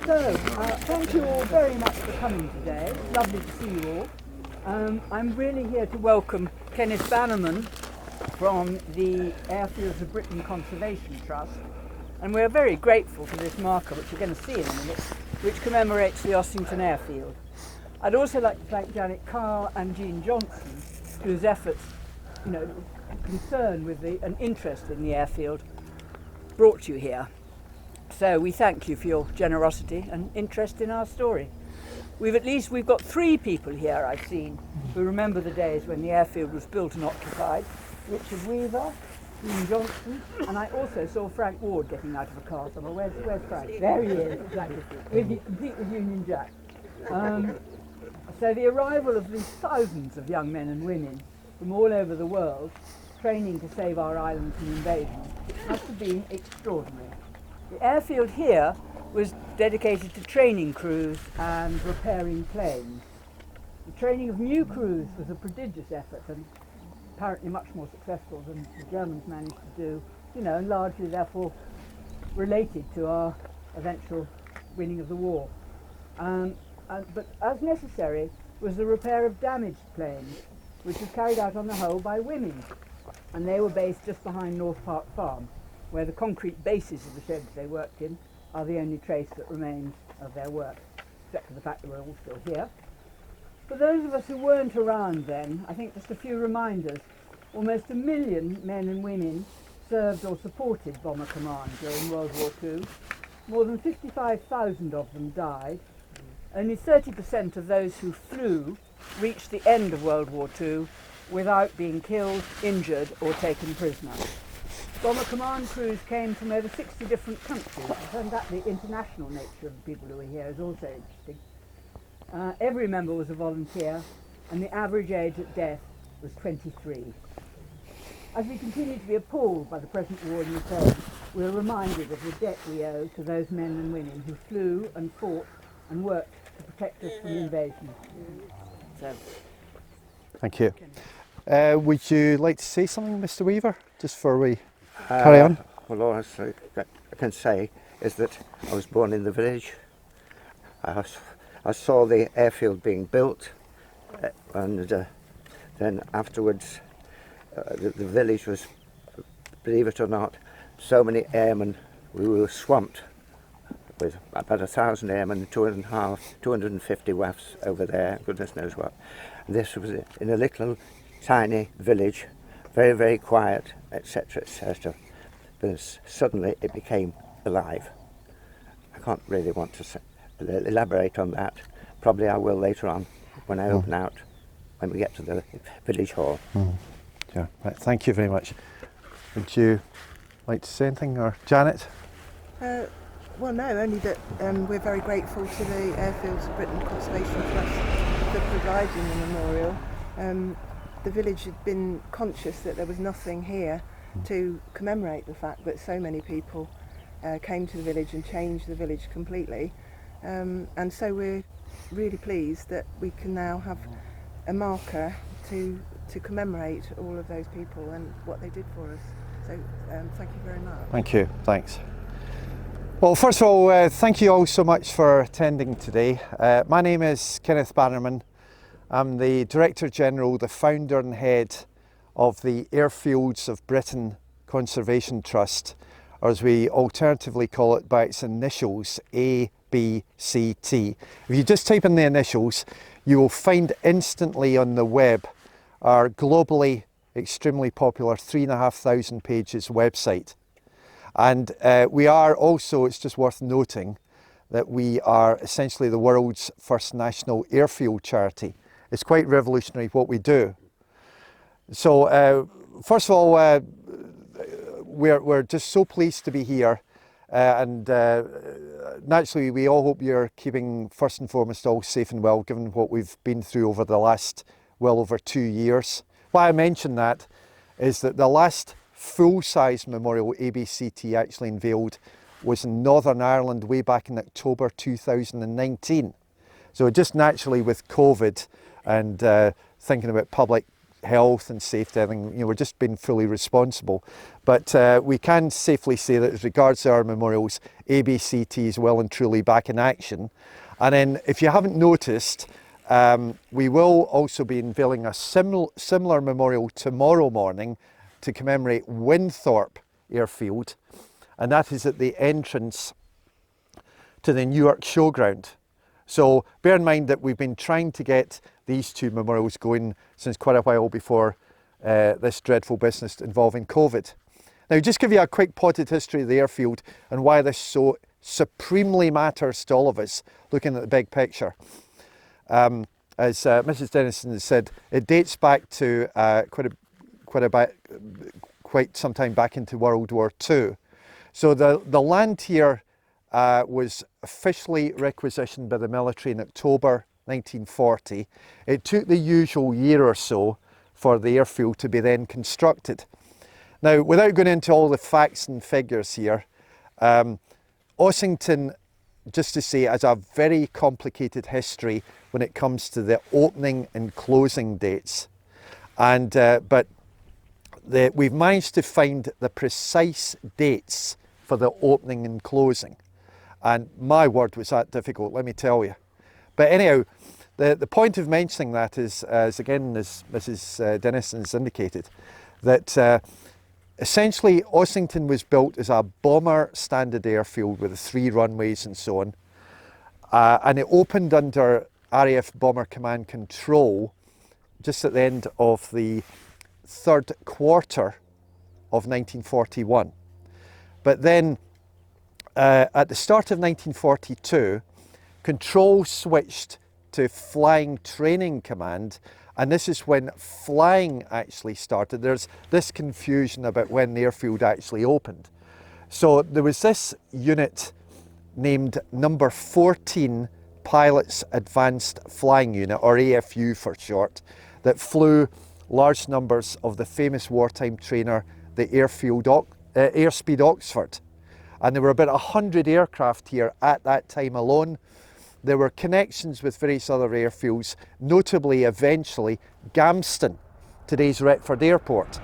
Thank you all very much for coming today. It's lovely to see you all. I'm really here to welcome Kenneth Bannerman from the Airfields of Britain Conservation Trust, and we're very grateful for this marker, which you're going to see in a minute, which commemorates the Ossington airfield. I'd also like to thank Janet Carr and Jean Johnson, whose efforts, concern with and interest in the airfield brought you here. So we thank you for your generosity and interest in our story. We've got 3 people here I've seen who remember the days when the airfield was built and occupied. Richard Weaver, Jean Johnson, and I also saw Frank Ward getting out of a car somewhere. Where's Frank? There he is, exactly, complete with Union Jack. So the arrival of these thousands of young men and women from all over the world, training to save our island from invasion, must have been extraordinary. The airfield here was dedicated to training crews and repairing planes. The training of new crews was a prodigious effort and apparently much more successful than the Germans managed to do, and largely therefore related to our eventual winning of the war. But as necessary was the repair of damaged planes, which was carried out on the whole by women, and they were based just behind North Park Farm, where the concrete bases of the sheds they worked in are the only trace that remains of their work, except for the fact that we're all still here. For those of us who weren't around then, I think just a few reminders. Almost 1 million men and women served or supported Bomber Command during World War II. More than 55,000 of them died. Only 30% of those who flew reached the end of World War II without being killed, injured or taken prisoner. Bomber Command crews came from over 60 different countries, and that the international nature of the people who were here is also interesting. Every member was a volunteer, and the average age at death was 23. As we continue to be appalled by the present war in Ukraine, we are reminded of the debt we owe to those men and women who flew and fought and worked to protect us from invasion. So, thank you. Would you like to say something, Mr. Weaver, just before we carry on? Well, all I can say is that I was born in the village. I saw the airfield being built, and then afterwards the village was, believe it or not, so many airmen. We were swamped with about 1,000 airmen, 250 WAFs over there, goodness knows what. And this was in a little tiny village, very, very quiet, etc., etc. But suddenly it became alive. I can't really want to elaborate on that. Probably I will later on when I open out, when we get to the village hall. Yeah, right. Thank you very much. Would you like to say anything, or Janet? Well, no, only that we're very grateful to the Airfields of Britain Conservation Trust for providing the memorial. The village had been conscious that there was nothing here to commemorate the fact that so many people came to the village and changed the village completely. And so we're really pleased that we can now have a marker to commemorate all of those people and what they did for us. So thank you very much. Thank you, thanks. Well, first of all, thank you all so much for attending today. My name is Kenneth Bannerman. I'm the Director General, the founder and head of the Airfields of Britain Conservation Trust, or as we alternatively call it by its initials, ABCT. If you just type in the initials, you will find instantly on the web our globally extremely popular 3,500 pages website. And we are also, it's just worth noting, that we are essentially the world's first national airfield charity. It's quite revolutionary what we do. So first of all, we're just so pleased to be here, and naturally we all hope you're keeping first and foremost all safe and well, given what we've been through over the last well over 2 years. Why I mention that is that the last full-size memorial ABCT actually unveiled was in Northern Ireland way back in October 2019. So just naturally with COVID and thinking about public health and safety. I think, you know, we're just being fully responsible. But we can safely say that as regards to our memorials, ABCT is well and truly back in action. And then, if you haven't noticed, we will also be unveiling a similar memorial tomorrow morning to commemorate Winthorpe Airfield, and that is at the entrance to the Newark Showground. So bear in mind that we've been trying to get these two memorials going since quite a while before this dreadful business involving COVID. Now, just give you a quick potted history of the airfield and why this so supremely matters to all of us, looking at the big picture. As Mrs. Dennison has said, it dates back to quite some time back into World War II. So the land here was officially requisitioned by the military in October 1940. It took the usual year or so for the airfield to be then constructed. Now, without going into all the facts and figures here, Ossington, just to say, has a very complicated history when it comes to the opening and closing dates. And but we've managed to find the precise dates for the opening and closing. And my word, was that difficult, let me tell you. But anyhow, the point of mentioning that is, as Mrs. Dennison has indicated, that essentially Ossington was built as a bomber standard airfield with 3 runways and so on. And it opened under RAF Bomber Command Control just at the end of the 3rd quarter of 1941. But then at the start of 1942, control switched to Flying Training Command, and this is when flying actually started. There's this confusion about when the airfield actually opened. So there was this unit named number 14 Pilots Advanced Flying Unit, or AFU for short, that flew large numbers of the famous wartime trainer, the Airspeed Oxford. And there were about 100 aircraft here at that time alone. There were connections with various other airfields, notably eventually Gamston, today's Retford Airport.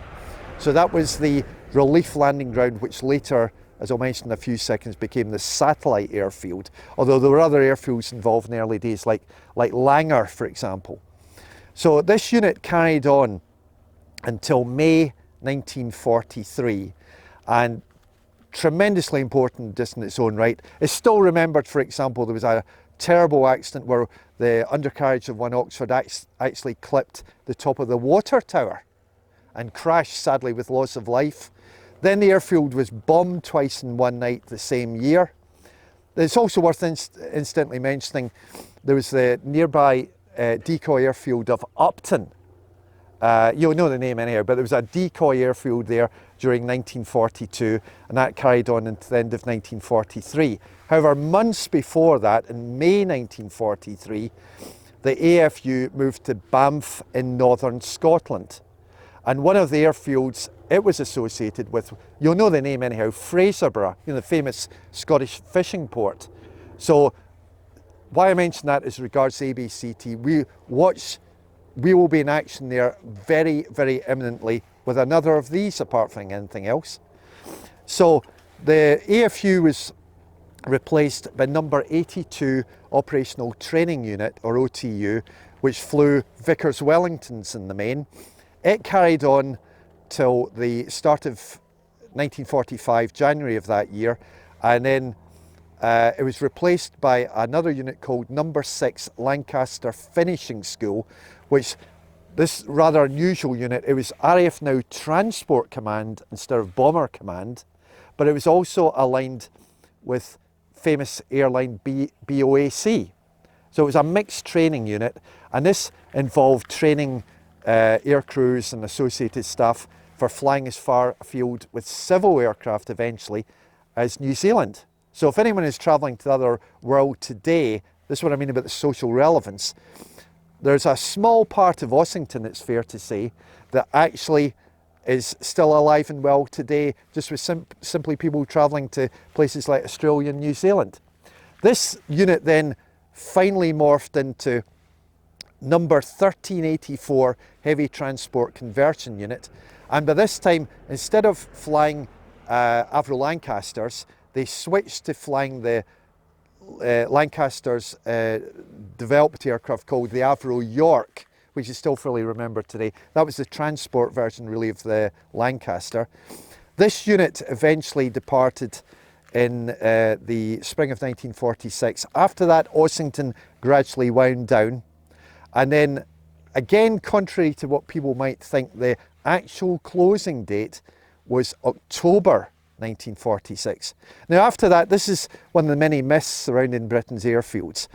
So that was the relief landing ground, which later, as I'll mention in a few seconds, became the satellite airfield. Although there were other airfields involved in the early days, like Langer, for example. So this unit carried on until May 1943, and tremendously important just in its own right. It's still remembered, for example, there was a terrible accident where the undercarriage of one Oxford actually clipped the top of the water tower and crashed, sadly, with loss of life. Then the airfield was bombed twice in one night the same year. It's also worth incidentally mentioning there was the nearby decoy airfield of Upton. You'll know the name anyhow, but there was a decoy airfield there during 1942, and that carried on into the end of 1943. However, months before that, in May 1943, the AFU moved to Banff in northern Scotland. And one of the airfields it was associated with, you'll know the name anyhow, Fraserburgh, the famous Scottish fishing port. So why I mention that is regards to ABCT, we will be in action there very, very imminently with another of these, apart from anything else. So the AFU was replaced by number 82 Operational Training Unit, or OTU, which flew Vickers Wellingtons in the main. It carried on till the start of 1945, January of that year, and then it was replaced by another unit called number 6 Lancaster Finishing School, which this rather unusual unit, it was RAF now Transport Command instead of Bomber Command, but it was also aligned with famous airline BOAC. So it was a mixed training unit, and this involved training air crews and associated staff for flying as far afield with civil aircraft eventually as New Zealand. So if anyone is travelling to the other world today, this is what I mean about the social relevance. There's a small part of Ossington, it's fair to say, that actually is still alive and well today, just with simply people travelling to places like Australia and New Zealand. This unit then finally morphed into number 1384 Heavy Transport Conversion Unit. And by this time, instead of flying Avro Lancasters, they switched to flying the Lancaster's developed aircraft called the Avro York, which is still fully remembered today. That was the transport version really of the Lancaster. This unit eventually departed in the spring of 1946. After that, Ossington gradually wound down. And then again, contrary to what people might think, the actual closing date was October 1946. Now after that, this is one of the many myths surrounding Britain's airfields.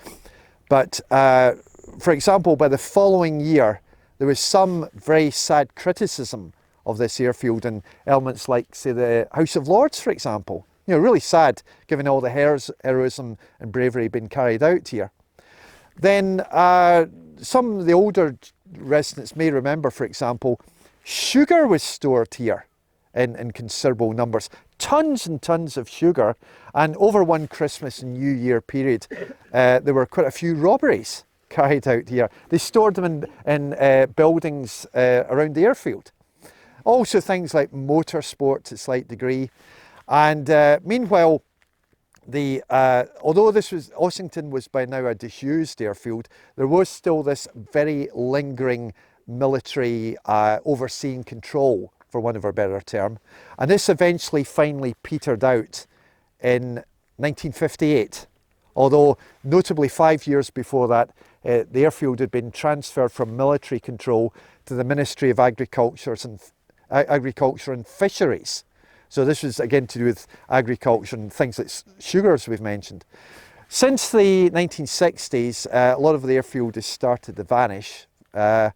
But for example, by the following year, there was some very sad criticism of this airfield and elements like, say, the House of Lords, for example. You know, really sad, given all the heroism and bravery being carried out here. Then some of the older residents may remember, for example, sugar was stored here in considerable numbers. Tons and tons of sugar. And over one Christmas and New Year period, there were quite a few robberies carried out here. They stored them in buildings around the airfield. Also things like motorsport to a slight degree. And meanwhile, although Ossington was by now a disused airfield, there was still this very lingering military overseeing control, for want of a better term. And this eventually finally petered out in 1958. Although notably 5 years before that, the airfield had been transferred from military control to the Ministry of Agriculture and Fisheries. So this was again to do with agriculture and things like sugars we've mentioned. Since the 1960s, a lot of the airfield has started to vanish, but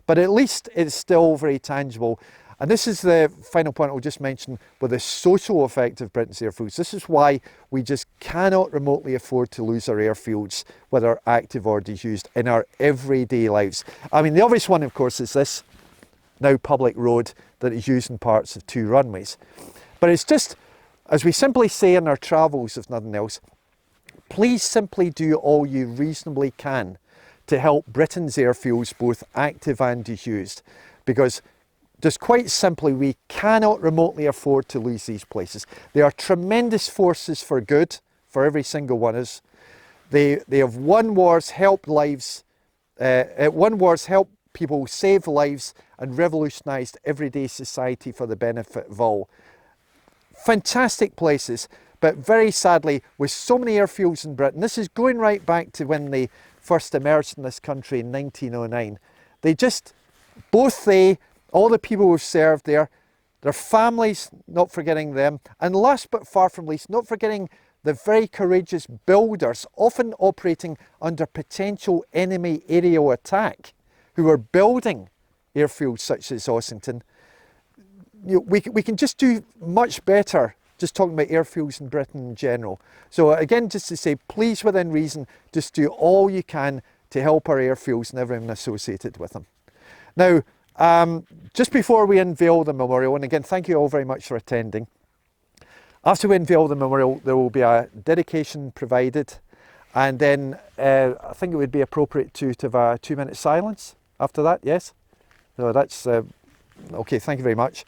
at least it's still very tangible. And this is the final point I'll just mention with the social effect of Britain's airfields. This is why we just cannot remotely afford to lose our airfields, whether active or disused, in our everyday lives. I mean, the obvious one, of course, is this now public road that is used in parts of 2 runways. But it's just, as we simply say in our travels, if nothing else, please simply do all you reasonably can to help Britain's airfields, both active and disused, because just quite simply, we cannot remotely afford to lose these places. They are tremendous forces for good for every single one of us. They have won wars, helped lives, won wars, helped people save lives and revolutionised everyday society for the benefit of all. Fantastic places, but very sadly, with so many airfields in Britain, this is going right back to when they first emerged in this country in 1909. All the people who've served there, their families, not forgetting them, and last but far from least, not forgetting the very courageous builders, often operating under potential enemy aerial attack, who are building airfields such as Ossington. We can just do much better just talking about airfields in Britain in general. So again, just to say, please within reason, just do all you can to help our airfields and everyone associated with them. Now, just before we unveil the memorial, and again, thank you all very much for attending. After we unveil the memorial, there will be a dedication provided, and then I think it would be appropriate to have a 2-minute silence after that, yes? So that's, okay, thank you very much.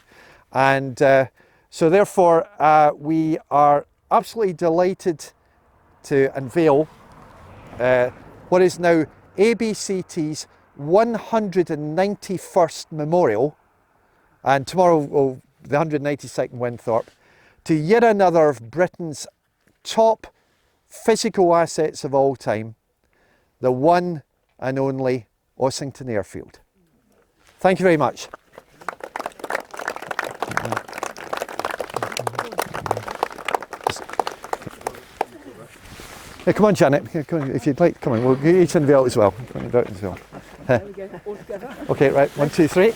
And so therefore, we are absolutely delighted to unveil what is now ABCT's 191st memorial, and tomorrow the 192nd Winthorpe, to yet another of Britain's top physical assets of all time, the one and only Ossington Airfield. Thank you very much. Hey, come on, Janet. Come on, if you'd like, come on. We'll get each unveil as well. There we go, all together. Okay, right. 1, 2, 3.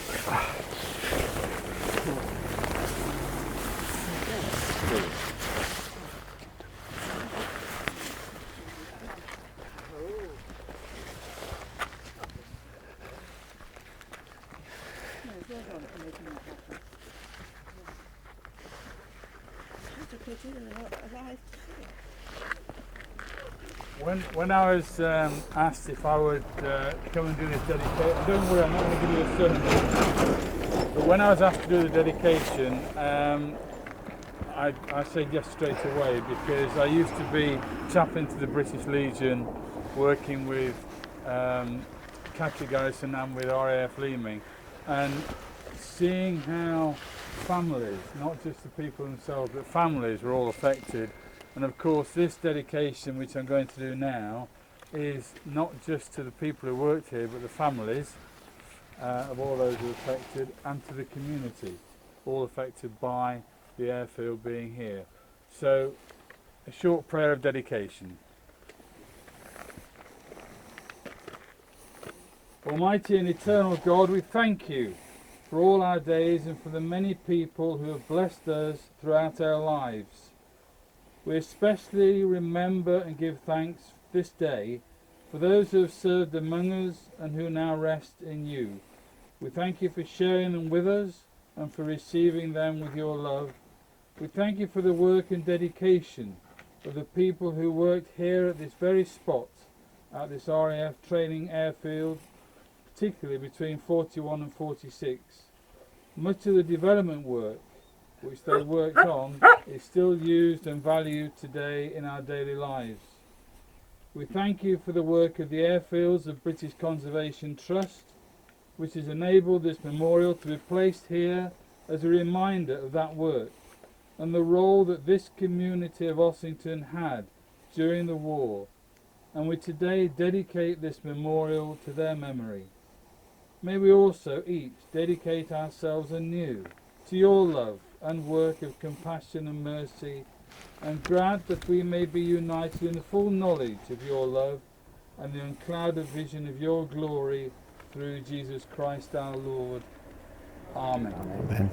When I was asked if I would come and do this dedication, don't worry, I'm not going to give you a sermon. But when I was asked to do the dedication, I said yes straight away, because I used to be chaplain to the British Legion, working with Catholic Garrison and with RAF Leeming, and seeing how families, not just the people themselves, but families were all affected. And of course this dedication, which I'm going to do now, is not just to the people who worked here, but the families of all those who were affected, and to the community, all affected by the airfield being here. So, a short prayer of dedication. Almighty and eternal God, we thank you for all our days and for the many people who have blessed us throughout our lives. We especially remember and give thanks this day for those who have served among us and who now rest in you. We thank you for sharing them with us and for receiving them with your love. We thank you for the work and dedication of the people who worked here at this very spot, at this RAF training airfield, particularly between 41 and 46. Much of the development work which they worked on is still used and valued today in our daily lives. We thank you for the work of the airfields of British Conservation Trust, which has enabled this memorial to be placed here as a reminder of that work and the role that this community of Ossington had during the war, and we today dedicate this memorial to their memory. May we also each dedicate ourselves anew to your love and work of compassion and mercy, and grant that we may be united in the full knowledge of your love and the unclouded vision of your glory through Jesus Christ our Lord. Amen. Amen.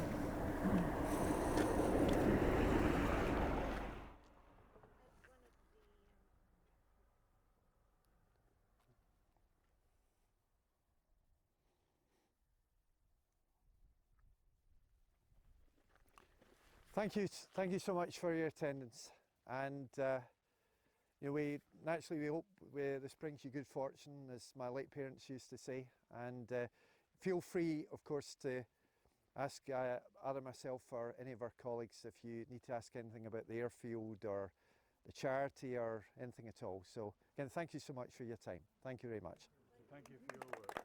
Thank you so much for your attendance, and you know, we hope this brings you good fortune, as my late parents used to say, and feel free, of course, to ask either myself or any of our colleagues if you need to ask anything about the airfield or the charity or anything at all. So again, thank you so much for your time. Thank you very much. Thank you for your work.